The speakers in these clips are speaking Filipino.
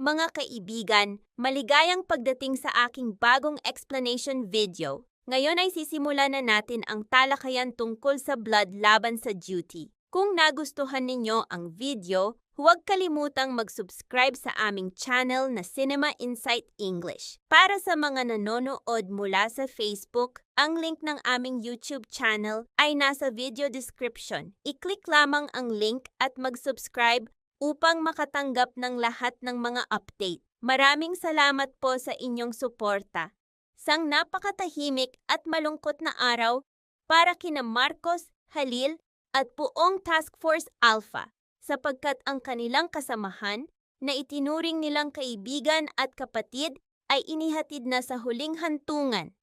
Mga kaibigan, maligayang pagdating sa aking bagong explanation video. Ngayon ay sisimulan na natin ang talakayan tungkol sa blood laban sa duty. Kung nagustuhan ninyo ang video, huwag kalimutang mag-subscribe sa aming channel na Cinema Insight English. Para sa mga nanonood mula sa Facebook, ang link ng aming YouTube channel ay nasa video description. I-click lamang ang link at mag-subscribe upang makatanggap ng lahat ng mga update. Maraming salamat po sa inyong suporta. Sang napakatahimik at malungkot na araw para kina Marcos, Halil at buong Task Force Alpha sapagkat ang kanilang kasamahan na itinuring nilang kaibigan at kapatid ay inihatid na sa huling hantungan.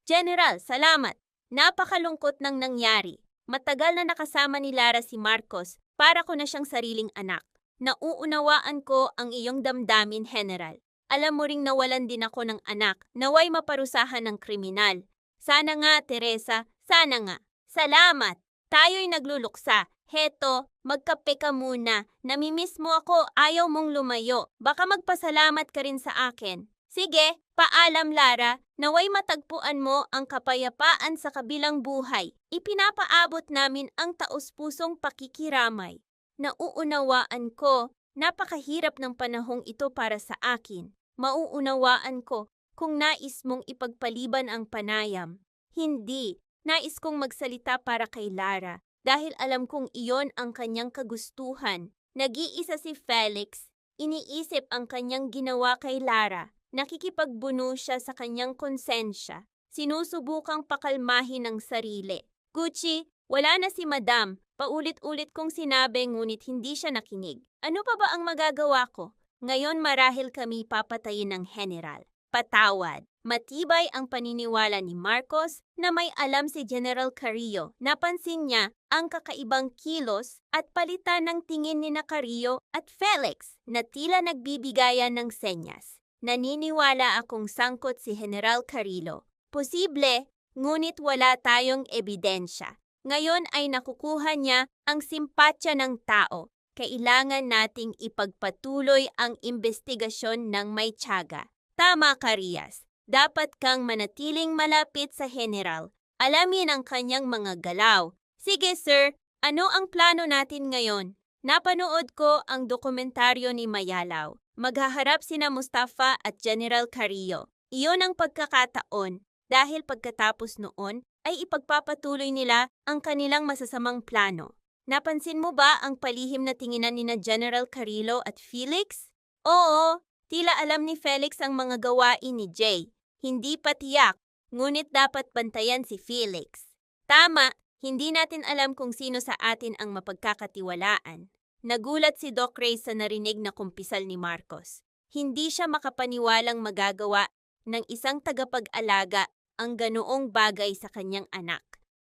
General, salamat! Napakalungkot ng nangyari. Matagal na nakasama ni Lara si Marcos. Para ko na siyang sariling anak. Nauunawaan ko ang iyong damdamin, General. Alam mo ring nawalan din ako ng anak, naway maparusahan ng kriminal. Sana nga, Teresa, sana nga. Salamat! Tayo'y nagluluksa. Heto, magkape ka muna. Namimiss mo ako, ayaw mong lumayo. Baka magpasalamat ka rin sa akin. Sige, paalam Lara. Naway matagpuan mo ang kapayapaan sa kabilang buhay. Ipinapaabot namin ang taos-pusong pakikiramay. Nauunawaan ko, napakahirap ng panahong ito para sa akin. Mauunawaan ko kung nais mong ipagpaliban ang panayam. Hindi, nais kong magsalita para kay Lara dahil alam kong iyon ang kanyang kagustuhan. Nag-iisa si Felix, iniisip ang kanyang ginawa kay Lara. Nakikipagbuno siya sa kanyang konsensya. Sinusubukang pakalmahin ang sarili. Gucci, wala na si Madam. Paulit-ulit kong sinabi ngunit hindi siya nakinig. Ano pa ba ang magagawa ko? Ngayon marahil kami papatayin ng General. Patawad. Matibay ang paniniwala ni Marcos na may alam si General Carrillo. Napansin niya ang kakaibang kilos at palitan ng tingin ni Carrillo at Felix na tila nagbibigayan ng senyas. Naniniwala akong sangkot si General Carrillo. Posible, ngunit wala tayong ebidensya. Ngayon ay nakukuha niya ang simpatya ng tao. Kailangan nating ipagpatuloy ang investigasyon ng may tiyaga. Tama ka, Rias. Dapat kang manatiling malapit sa General. Alamin ang kanyang mga galaw. Sige, sir. Ano ang plano natin ngayon? Napanood ko ang dokumentaryo ni Mayalaw. Maghaharap sina Mustafa at General Carrillo. Iyon ang pagkakataon dahil pagkatapos noon ay ipagpapatuloy nila ang kanilang masasamang plano. Napansin mo ba ang palihim na tinginan ni General Carrillo at Felix? Oo, tila alam ni Felix ang mga gawain ni Jay. Hindi pa tiyak, ngunit dapat bantayan si Felix. Tama, hindi natin alam kung sino sa atin ang mapagkakatiwalaan. Nagulat si Doc Ray sa narinig na kumpisal ni Marcos. Hindi siya makapaniwalang magagawa ng isang tagapag-alaga ang ganoong bagay sa kanyang anak.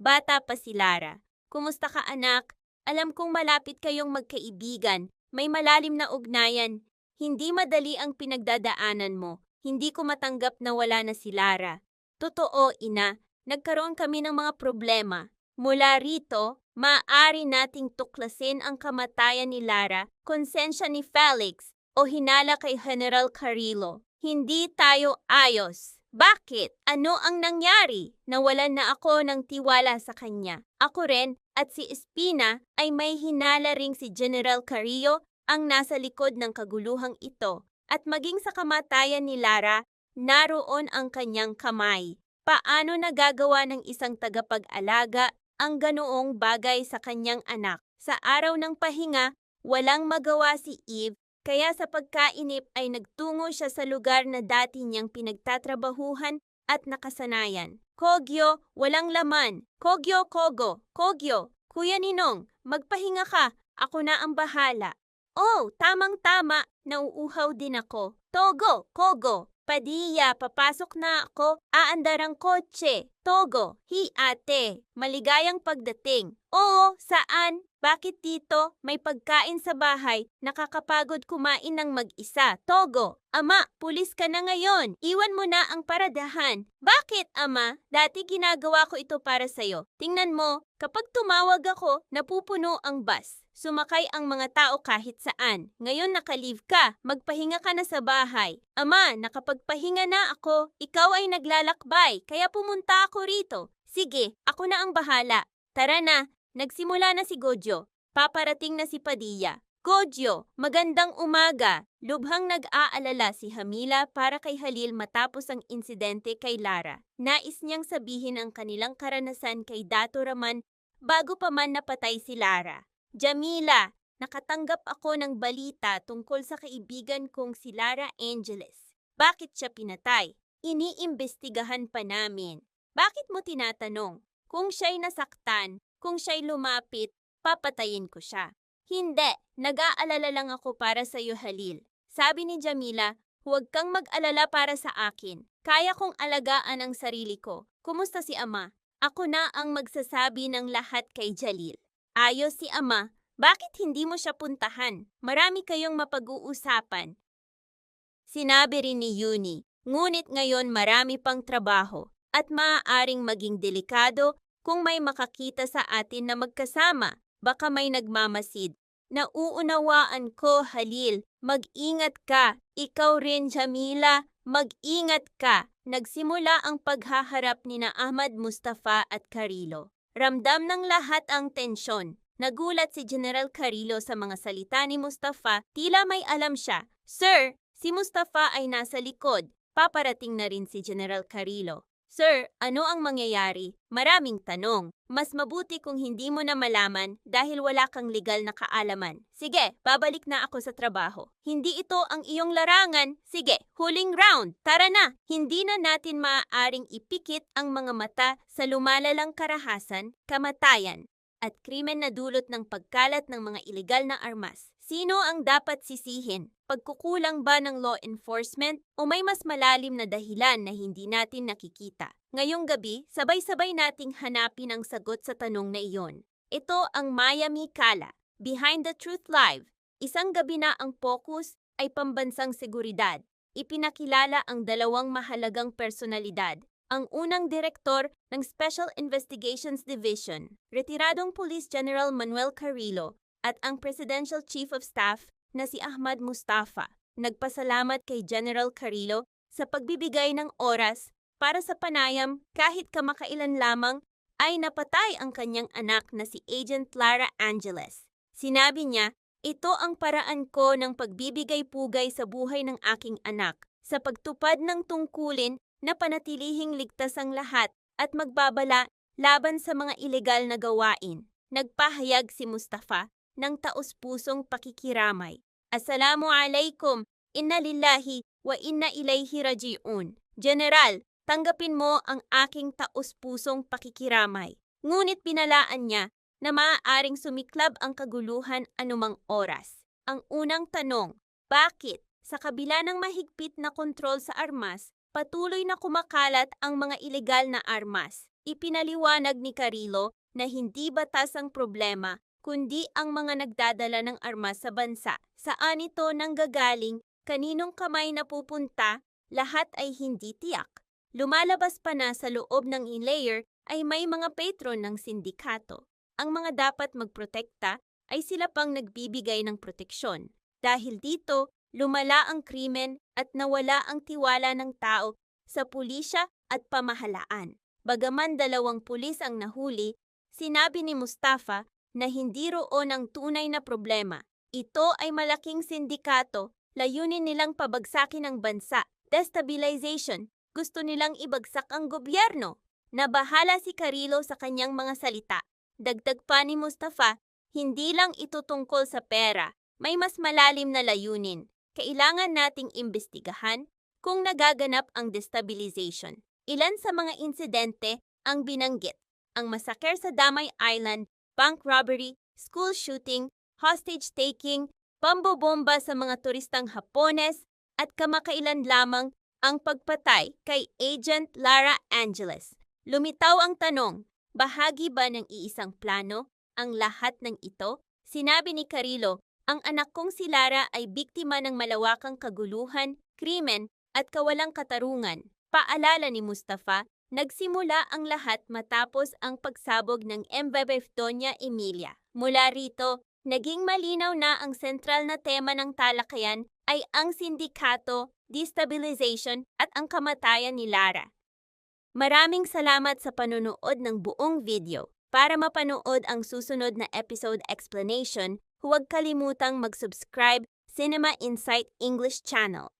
Bata pa si Lara. Kumusta ka, anak? Alam kong malapit kayong magkaibigan. May malalim na ugnayan. Hindi madali ang pinagdadaanan mo. Hindi ko matanggap na wala na si Lara. Totoo, ina. Nagkaroon kami ng mga problema. Mula rito, maaari nating tuklasin ang kamatayan ni Lara, konsensya ni Felix, o hinala kay General Carrillo. Hindi tayo ayos. Bakit? Ano ang nangyari? Nawalan na ako ng tiwala sa kanya. Ako rin at si Espina ay may hinala ring si General Carrillo ang nasa likod ng kaguluhang ito. At maging sa kamatayan ni Lara, naroon ang kanyang kamay. Paano nagagawa ng isang tagapag-alaga ang ganoong bagay sa kanyang anak? Sa araw ng pahinga, walang magawa si Eve. Kaya sa pagkainip ay nagtungo siya sa lugar na dati niyang pinagtatrabahuhan at nakasanayan. Kogyo, walang laman. Kogyo, Kogo. Kogyo, Kuya Ninong, magpahinga ka. Ako na ang bahala. Oh, tamang-tama. Nauuhaw din ako. Togo, Kogo. Padilla, papasok na ako. Aandar ang kotse. Togo, hi ate. Maligayang pagdating. Oo, saan? Bakit dito? May pagkain sa bahay. Nakakapagod kumain ng mag-isa. Togo, ama, pulis ka na ngayon. Iwan mo na ang paradahan. Bakit, ama? Dati ginagawa ko ito para sa'yo. Tingnan mo, kapag tumawag ako, napupuno ang bus. Sumakay ang mga tao kahit saan. Ngayon naka-leave ka, magpahinga ka na sa bahay. Ama, nakapagpahinga na ako. Ikaw ay naglalakbay, kaya pumunta ako rito. Sige, ako na ang bahala. Tara na, nagsimula na si Gojo. Paparating na si Padilla. Gojo, magandang umaga. Lubhang nag-aalala si Hamila para kay Halil matapos ang insidente kay Lara. Nais niyang sabihin ang kanilang karanasan kay Dato Raman bago pa man napatay si Lara. Jamila, nakatanggap ako ng balita tungkol sa kaibigan kong si Lara Angeles. Bakit siya pinatay? Iniimbestigahan pa namin. Bakit mo tinatanong? Kung siya'y nasaktan, kung siya'y lumapit, papatayin ko siya. Hindi, nag-aalala lang ako para sa iyo, Halil. Sabi ni Jamila, huwag kang mag-alala para sa akin. Kaya kong alagaan ang sarili ko. Kumusta si Ama? Ako na ang magsasabi ng lahat kay Jalil. Ayos si Ama, bakit hindi mo siya puntahan? Marami kayong mapag-uusapan. Sinabi rin ni Yuni, ngunit ngayon marami pang trabaho at maaaring maging delikado kung may makakita sa atin na magkasama. Baka may nagmamasid. Nauunawaan ko, Halil. Mag-ingat ka. Ikaw rin, Jamila. Mag-ingat ka. Nagsimula ang paghaharap ni na Ahmad Mustafa at Carrillo. Ramdam ng lahat ang tensyon. Nagulat si General Carrillo sa mga salita ni Mustafa, tila may alam siya. Sir, si Mustafa ay nasa likod. Paparating na rin si General Carrillo. Sir, ano ang mangyayari? Maraming tanong. Mas mabuti kung hindi mo na malaman dahil wala kang legal na kaalaman. Sige, babalik na ako sa trabaho. Hindi ito ang iyong larangan. Sige, huling round. Tara na. Hindi na natin maaaring ipikit ang mga mata sa lumalalang karahasan, kamatayan, at krimen na dulot ng pagkalat ng mga ilegal na armas. Sino ang dapat sisihin? Pagkukulang ba ng law enforcement o may mas malalim na dahilan na hindi natin nakikita? Ngayong gabi, sabay-sabay nating hanapin ang sagot sa tanong na iyon. Ito ang Maya Mikala, Behind the Truth Live. Isang gabi na ang focus ay pambansang seguridad. Ipinakilala ang dalawang mahalagang personalidad. Ang unang direktor ng Special Investigations Division, retiradong Police General Manuel Carrillo, at ang Presidential Chief of Staff na si Ahmad Mustafa. Nagpasalamat kay General Carrillo sa pagbibigay ng oras para sa panayam kahit kamakailan lamang ay napatay ang kanyang anak na si Agent Lara Angeles. Sinabi niya, ito ang paraan ko ng pagbibigay-pugay sa buhay ng aking anak sa pagtupad ng tungkulin na panatilihing ligtas ang lahat at magbabala laban sa mga ilegal na gawain. Nagpahayag si Mustafa ng taos-pusong pakikiramay. Assalamu alaikum, inna lillahi wa inna ilayhi raji'un. General, tanggapin mo ang aking taos-pusong pakikiramay. Ngunit pinalaan niya na maaaring sumiklab ang kaguluhan anumang oras. Ang unang tanong, bakit sa kabila ng mahigpit na kontrol sa armas, patuloy na kumakalat ang mga ilegal na armas? Ipinaliwanag ni Carrillo na hindi batas ang problema, kundi ang mga nagdadala ng armas sa bansa. Saan ito nanggagaling, kaninong kamay napupunta, lahat ay hindi tiyak. Lumalabas pa na sa loob ng layer ay may mga patron ng sindikato. Ang mga dapat magprotekta ay sila pang nagbibigay ng proteksyon. Dahil dito, lumala ang krimen at nawala ang tiwala ng tao sa pulisya at pamahalaan. Bagaman 2 pulis ang nahuli, sinabi ni Mustafa na hindi roon ang tunay na problema. Ito ay malaking sindikato, layunin nilang pabagsakin ang bansa, destabilization, gusto nilang ibagsak ang gobyerno. Nabahala si Carrillo sa kanyang mga salita. Dagdag pa ni Mustafa, hindi lang ito tungkol sa pera, may mas malalim na layunin. Kailangan nating imbestigahan kung nagaganap ang destabilization. Ilan sa mga insidente ang binanggit, ang massacre sa Damay Island, bank robbery, school shooting, hostage-taking, pambobomba sa mga turistang Hapones, at kamakailan lamang ang pagpatay kay Agent Lara Angeles. Lumitaw ang tanong, bahagi ba ng iisang plano ang lahat ng ito? Sinabi ni Carrillo, ang anak kong si Lara ay biktima ng malawakang kaguluhan, krimen, at kawalang katarungan. Paalala ni Mustafa, nagsimula ang lahat matapos ang pagsabog ng MVF Doña Emilia. Mula rito, Naging malinaw na ang sentral na tema ng talakayan ay ang sindikato, destabilization at ang kamatayan ni Lara. Maraming salamat sa panunood ng buong video. Para mapanood ang susunod na episode explanation, huwag kalimutang mag-subscribe Cinema Insight English Channel.